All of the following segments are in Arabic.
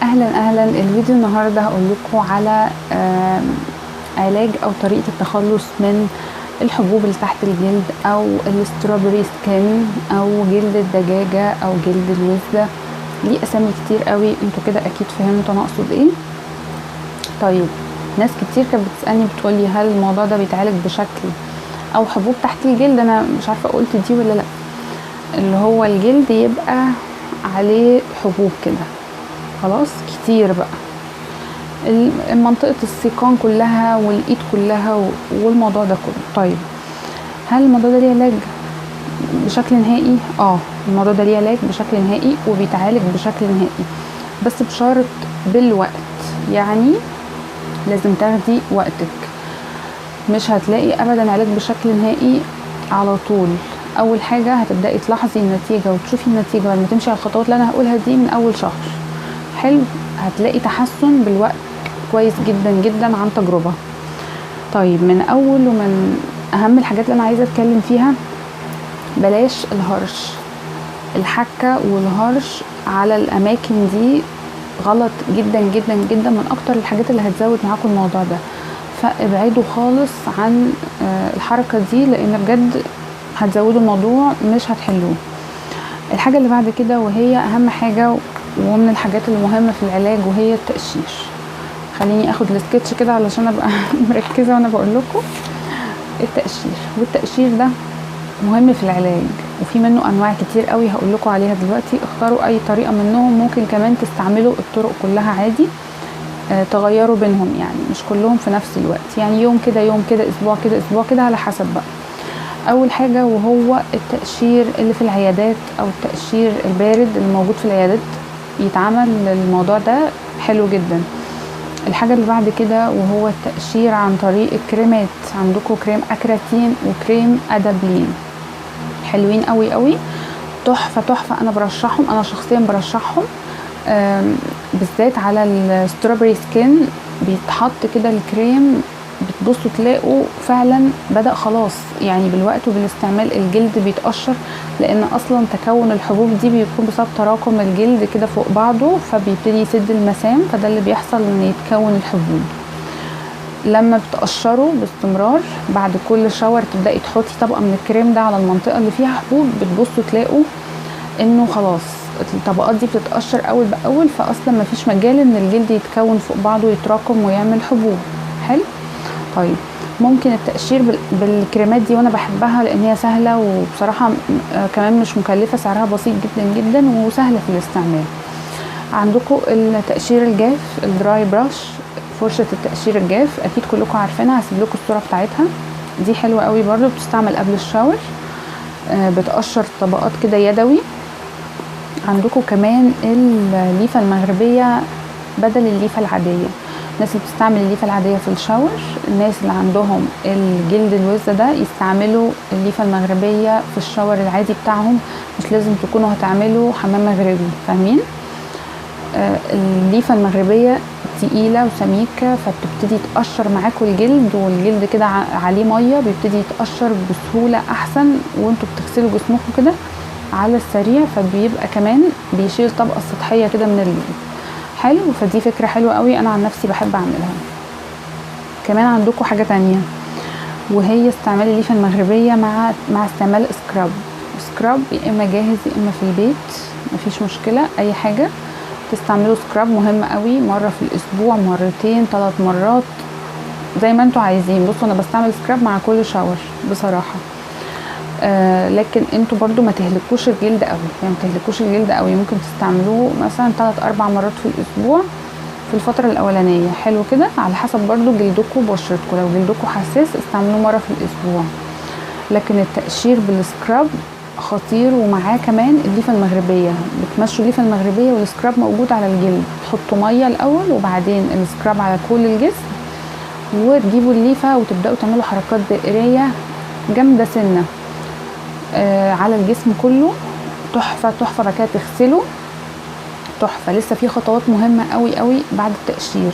اهلا. الفيديو النهارده هقول لكم على علاج او طريقه التخلص من الحبوب اللي تحت الجلد او الاستروبري سكين او جلد الدجاجه او جلد الوزه. ليه اسامي كتير قوي، انتوا كده اكيد فهمتوا انا اقصد ايه. طيب، ناس كتير كانت بتسالني بتقولي هل الموضوع ده بيتعالج بشكل او حبوب تحت الجلد؟ انا مش عارفه قلت دي ولا لا. اللي هو الجلد يبقى عليه حبوب كده خلاص كتير بقى، منطقة السيقان كلها والايد كلها والموضوع ده كله. طيب، هل الموضوع ده ليه علاج بشكل نهائي؟ الموضوع ده ليه علاج بشكل نهائي وبيتعالج بشكل نهائي، بس بشرط بالوقت. يعني لازم تاخدي وقتك، مش هتلاقي ابدا علاج بشكل نهائي على طول. اول حاجة هتبدأي تلاحظي النتيجة وتشوفي النتيجة بعد ما تمشي على الخطوات اللي انا هقولها دي من اول شهر. حلو، هتلاقي تحسن بالوقت كويس جدا جدا عن تجربة. طيب، من اول ومن اهم الحاجات اللي انا عايزة اتكلم فيها، بلاش الهرش. الحكة والهرش على الاماكن دي غلط جدا جدا جدا، من اكتر الحاجات اللي هتزود معاكم الموضوع ده. فابعدوا خالص عن الحركة دي، لان بجد هتزودوا الموضوع مش هتحلوه. الحاجة اللي بعد كده وهي اهم حاجة ومن الحاجات المهمة في العلاج، وهي التقشير. خليني اخد السكتش كده علشان ابقى مركزة وانا بقول لكم. التقشير، والتقشير ده مهم في العلاج، وفي منه انواع كتير قوي هقول لكم عليها دلوقتي. اختاروا اي طريقة منهم، ممكن كمان تستعملوا الطرق كلها عادي. تغيروا بينهم، يعني مش كلهم في نفس الوقت، يعني يوم كده يوم كده، اسبوع كده اسبوع كده، على حسب بقى. اول حاجة وهو التقشير اللي في العيادات او التقشير البارد اللي موجود في العيادات، يتعمل الموضوع ده حلو جدا. الحاجة اللي بعد كده وهو التقشير عن طريق الكريمات. عندكم كريم اكراتين وكريم ادابلين، حلوين قوي قوي، تحفة تحفة. انا برشحهم، انا شخصيا برشحهم، بالذات على الستروبري سكين. بيتحط كده الكريم، بتبصوا تلاقوا فعلا بدأ خلاص، يعني بالوقت وبالاستعمال الجلد بيتقشر، لان اصلا تكون الحبوب دي بيكون بسبب تراكم الجلد كده فوق بعضه، فبيبتدي يسد المسام، فده اللي بيحصل ان يتكون الحبوب. لما بتقشروا باستمرار بعد كل شاور تبدأي تحطي طبقة من الكريم ده على المنطقة اللي فيها حبوب، بتبصوا تلاقوا انه خلاص الطبقات دي بتتقشر اول باول، فاصلا مفيش مجال ان الجلد يتكون فوق بعضه ويتراكم ويعمل حبوب. حلو. طيب، ممكن التقشير بالكريمات دي، وانا بحبها لان هي سهله، وبصراحه كمان مش مكلفه، سعرها بسيط جدا جدا وسهله في الاستعمال. عندكم التقشير الجاف، الدراي براش، فرشه التقشير الجاف، اكيد كلكم عارفينها، هسيب لكم الصوره بتاعتها. دي حلوه قوي برضو، بتستعمل قبل الشاور، بتقشر طبقات كده يدوي. عندكم كمان الليفه المغربيه بدل الليفه العاديه. الناس اللي بتستعمل الليفه العاديه في الشاور، الناس اللي عندهم الجلد الوزه ده يستعملوا الليفه المغربيه في الشاور العادي بتاعهم، مش لازم تكونوا هتعملوا حمام مغربي، فاهمين؟ الليفه المغربيه تقيله وسميكه، فبتبتدي تقشر معاكم الجلد، والجلد كده عليه ميه بيبتدي يتقشر بسهوله احسن، وانتوا بتغسلوا جسمكم كده على السريع، فبيبقى كمان بيشيل الطبقه السطحيه كده من الجلد. حلو، فدي فكرة حلوة قوي، انا عن نفسي بحب اعملها. كمان عندكم حاجة تانية وهي استعمال الليفة المغربية مع استعمال سكراب، يا اما جاهز يا اما في البيت، مفيش مشكلة، اي حاجة تستعملوا سكراب. مهم قوي، مرة في الاسبوع، مرتين، 3 مرات، زي ما انتوا عايزين. بصوا، انا بستعمل سكراب مع كل شاور بصراحة. لكن انتوا برضو ما تهلكوش الجلد قوي، يعني ما تهلكوش الجلد قوي، ممكن تستعملوه مثلا 3-4 مرات في الاسبوع في الفترة الاولانية. حلو كده، على حسب برضو جلدكم وبشرتكم. لو جلدكم حساس استعملوه مرة في الاسبوع. لكن التقشير بالسكراب خطير، ومعاه كمان الليفة المغربية. بتمشوا الليفة المغربية والسكراب موجود على الجلد، تحطوا مية الاول وبعدين السكراب على كل الجسم، وتجيبوا الليفة وتبدأوا تعملوا حركات دائرية جامدة سنة على الجسم كله. تحفة تحفة. بعد كده تغسله، تحفة. لسه في خطوات مهمة قوي قوي بعد التقشير.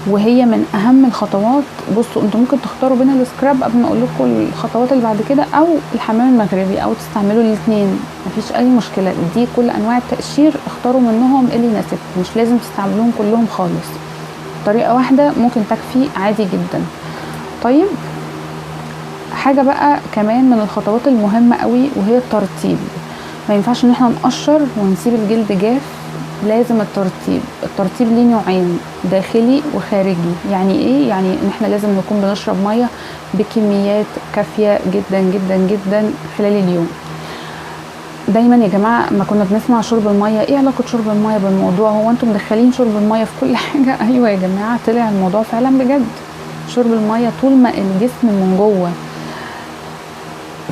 وهي من اهم الخطوات. بصوا انتوا ممكن تختاروا بين السكراب قبل ما اقول لكم الخطوات اللي بعد كده، او الحمام المغربي، او تستعملوا الاثنين، مفيش اي مشكله. دي كل انواع التقشير اختاروا منهم اللي يناسبكم، مش لازم تستعملوهم كلهم خالص، طريقه واحده ممكن تكفي عادي جدا. طيب حاجه بقى كمان من الخطوات المهمه قوي وهي الترطيب. ما ينفعش ان احنا نقشر ونسيب الجلد جاف، لازم الترطيب ليه نوعين، داخلي وخارجي. يعني ايه؟ يعني ان احنا لازم نكون بنشرب ميه بكميات كافيه جدا جدا جدا خلال اليوم. دايما يا جماعه ما كنا بنسمع شرب الميه، ايه علاقه شرب الميه بالموضوع؟ هو انتم مدخلين شرب الميه في كل حاجه؟ ايوه يا جماعه، طلع الموضوع فعلا بجد. شرب الميه طول ما الجسم من جوه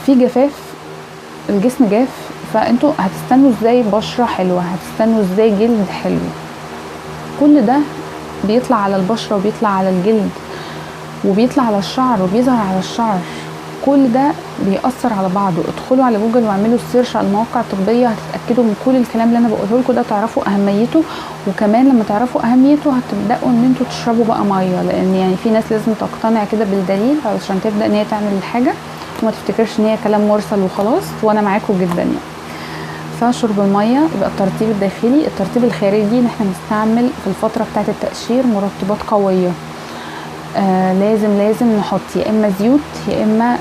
في جفاف، الجسم جاف، فانتوا هتستنوا ازاي بشرة حلوة؟ هتستنوا ازاي جلد حلو؟ كل ده بيطلع على البشرة وبيطلع على الجلد وبيطلع على الشعر وبيظهر على الشعر، كل ده بيأثر على بعضه. ادخلوا على جوجل واعملوا سيرش على المواقع الطبية، هتتأكدوا من كل الكلام اللي انا بقوله لكم ده، تعرفوا اهميته. وكمان لما تعرفوا اهميته هتبدأوا ان انتوا تشربوا بقى مية، لان يعني في ناس لازم تقتنع كده بالدليل علشان تبدأ ان هي تعمل الحاجة، وما تفتكرش ان هي كلام مرسل وخلاص. وانا معاكم جدا يعني. فشرب الميه يبقى الترطيب الداخلي. الترطيب الخارجي ان احنا نستعمل في الفتره بتاعه التقشير مرطبات قويه. لازم نحط يا اما زيوت، يا اما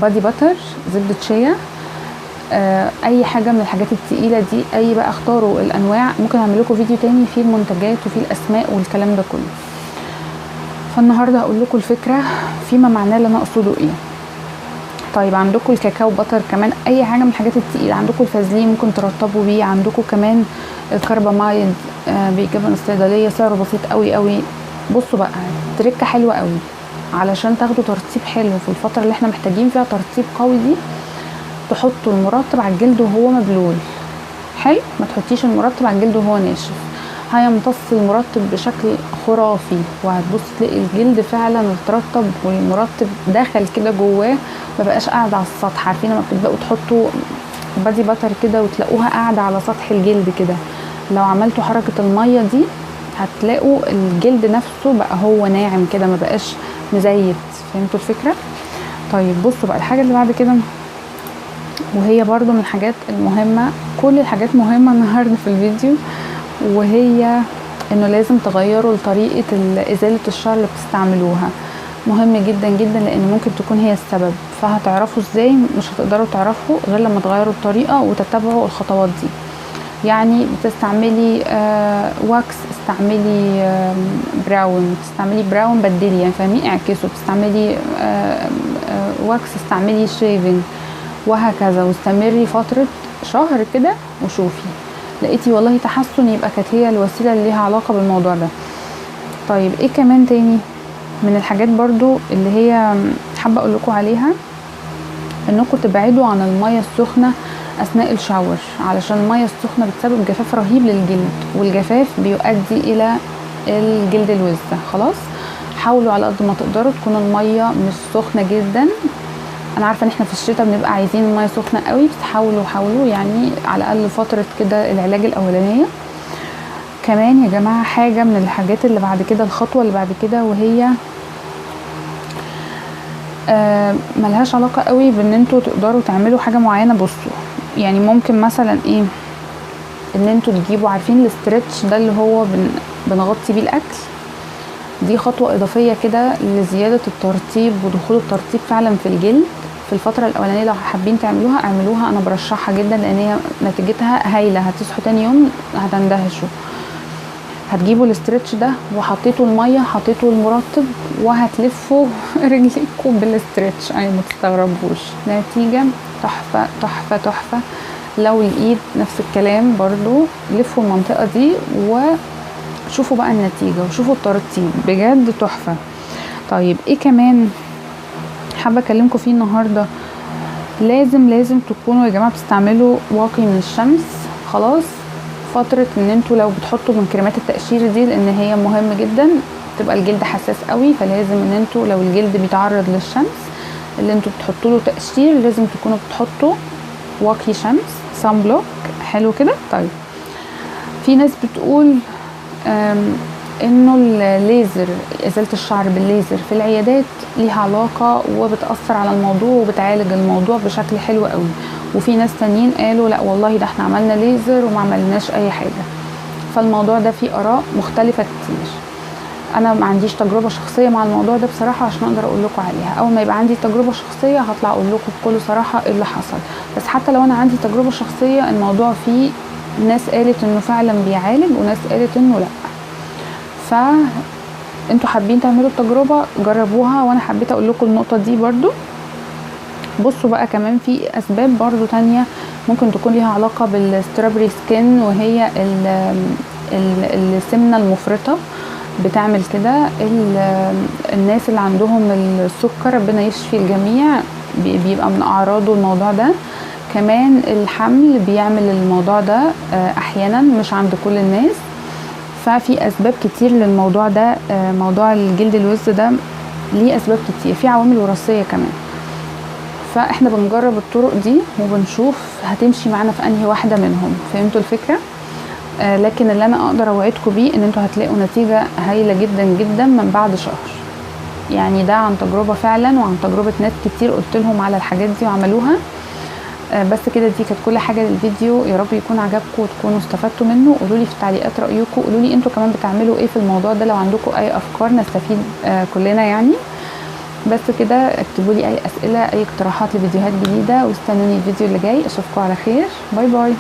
بادي باتر، زبده شيا، اي حاجه من الحاجات التقيله دي. اي بقى اختاروا الانواع، ممكن اعمل لكم فيديو تاني فيه المنتجات وفيه الاسماء والكلام ده كله. فالنهارده هقول لكم الفكره فيما معناه اللي انا اقصده ايه. طيب عندكم الكاكاو باتر كمان، اي حاجه من الحاجات التقيله. عندكم الفازلين ممكن ترطبوا بيه، عندكم كمان الكربامايد بيجيبها من الصيدليه، سعره بسيط قوي قوي. بصوا بقى تركه حلوه قوي علشان تاخدوا ترطيب حلو في الفتره اللي احنا محتاجين فيها ترطيب قوي دي. تحطوا المرطب على الجلد وهو مبلول حلو، ما تحطيش المرطب على الجلد وهو ناشف، هيمتص المرطب بشكل خرافي، وهتبص تلاقي الجلد فعلا اترطب والمرطب دخل كده جواه، ما بقاش قاعد على السطح. عارفين لما بتبداوا تحطوا بادي باتر كده وتلاقوها قاعده على سطح الجلد كده، لو عملتوا حركه الميه دي هتلاقوا الجلد نفسه بقى هو ناعم كده، ما بقاش مزيت. فهمتوا الفكره؟ طيب بصوا بقى الحاجه اللي بعد كده، وهي برضو من الحاجات المهمه، كل الحاجات مهمه النهارده في الفيديو، وهي انه لازم تغيروا طريقه ازاله الشعر اللي بتستعملوها. مهم جدا جدا، لان ممكن تكون هي السبب. فهتعرفوا ازاي؟ مش هتقدروا تعرفوا غير لما تغيروا الطريقه وتتبعوا الخطوات دي. يعني بتستعملي واكس، استعملي براون، تستعملي براون بدلي، يعني فاهمين، اعكسوا. بتستعملي واكس، استعملي شيفنج، وهكذا. واستمري فتره شهر كده وشوفي، لقيتي والله تحسن، يبقى كانت هي الوسيله اللي ليها علاقه بالموضوع ده. طيب ايه كمان تاني من الحاجات برضو اللي هي حابه اقول لكم عليها؟ انكم تبعدوا عن الميه السخنه اثناء الشاور، علشان الميه السخنه بتسبب جفاف رهيب للجلد، والجفاف بيؤدي الى الجلد الوزه. خلاص، حاولوا على قد ما تقدروا تكون الميه مش سخنه جدا. انا عارفه ان احنا في الشتاء بنبقى عايزين الميه سخنه قوي، حاولوا يعني على الاقل فتره كده العلاج الاولانيه. كمان يا جماعه حاجه من الحاجات اللي بعد كده، الخطوه اللي بعد كده، وهي ملهاش علاقه قوي بان انتوا تقدروا تعملوا حاجه معينه. بصوا يعني ممكن مثلا ايه، ان انتوا تجيبوا، عارفين الاسترتش ده اللي هو بنغطي بيه الاكل، دي خطوه اضافيه كده لزياده الترطيب ودخول الترطيب فعلا في الجلد في الفتره الاولانيه. لو حابين تعملوها اعملوها، انا برشحها جدا لان هي نتيجتها هايله، هتصحوا تاني يوم هتندهشوا. هتجيبوا الاسترتش ده وحطيتوا الميه، حطيتوا المرطب، وهتلفوا رجليكم بالاسترتش. اي ما تستغربوش، نتيجه تحفه تحفه تحفه. لو الايد نفس الكلام برضو، لفوا المنطقه دي وشوفوا بقى النتيجه وشوفوا الترطيب، بجد تحفه. طيب ايه كمان حابه اكلمكم فيه النهارده؟ لازم تكونوا يا جماعه بتستعملوا واقي من الشمس. خلاص، فتره ان انتوا لو بتحطوا من كريمات التقشير دي، لان هي مهم جدا، تبقى الجلد حساس قوي، فلازم ان انتوا لو الجلد بيتعرض للشمس اللي انتوا بتحطوا له تقشير، لازم تكونوا بتحطوا واقي شمس، سان بلوك، حلو كده. طيب في ناس بتقول انه الليزر، ازالة الشعر بالليزر في العيادات ليها علاقة وبتأثر على الموضوع وبتعالج الموضوع بشكل حلو قوي. وفي ناس تانيين قالوا لا والله ده احنا عملنا ليزر وما عملناش اي حاجة. فالموضوع ده فيه اراء مختلفة كتير. انا ما عنديش تجربة شخصية مع الموضوع ده بصراحة عشان اقدر اقول لكم عليها. اول ما يبقى عندي تجربة شخصية هطلع اقول لكم بكل صراحة ايه اللي حصل. بس حتى لو انا عندي تجربة شخصية، الموضوع فيه ناس قالت انه فعلا بيعالج وناس قالت انه لا. فانتوا حابين تعملوا التجربة جربوها، وانا حبيت اقول لكم النقطة دي برضو. بصوا بقى كمان في اسباب برضو تانية ممكن تكون ليها علاقة بالسترابري سكين، وهي السمنة المفرطة بتعمل كده. الناس اللي عندهم السكر ربنا يشفي الجميع بيبقى من اعراضه الموضوع ده. كمان الحمل بيعمل الموضوع ده احيانا، مش عند كل الناس. ففي اسباب كتير للموضوع ده. موضوع الجلد الوز ده ليه اسباب كتير، في عوامل وراثيه كمان. فاحنا بنجرب الطرق دي وبنشوف هتمشي معانا في انهي واحده منهم. فهمتوا الفكره؟ لكن اللي انا اقدر اوعدكم بيه ان انتوا هتلاقوا نتيجه هايله جدا جدا من بعد شهر. يعني ده عن تجربه فعلا، وعن تجربه ناس كتير قلت لهم على الحاجات دي وعملوها. بس كده دي كانت كل حاجه للفيديو. يا رب يكون عجبكم وتكونوا استفدتوا منه. قولوا لي في التعليقات رايكم، قولوا لي انتوا كمان بتعملوا ايه في الموضوع ده، لو عندكم اي افكار نستفيد كلنا يعني. بس كده اكتبوا لي اي اسئله، اي اقتراحات لفيديوهات جديده، واستنوني الفيديو اللي جاي. اشوفكم على خير. باي باي.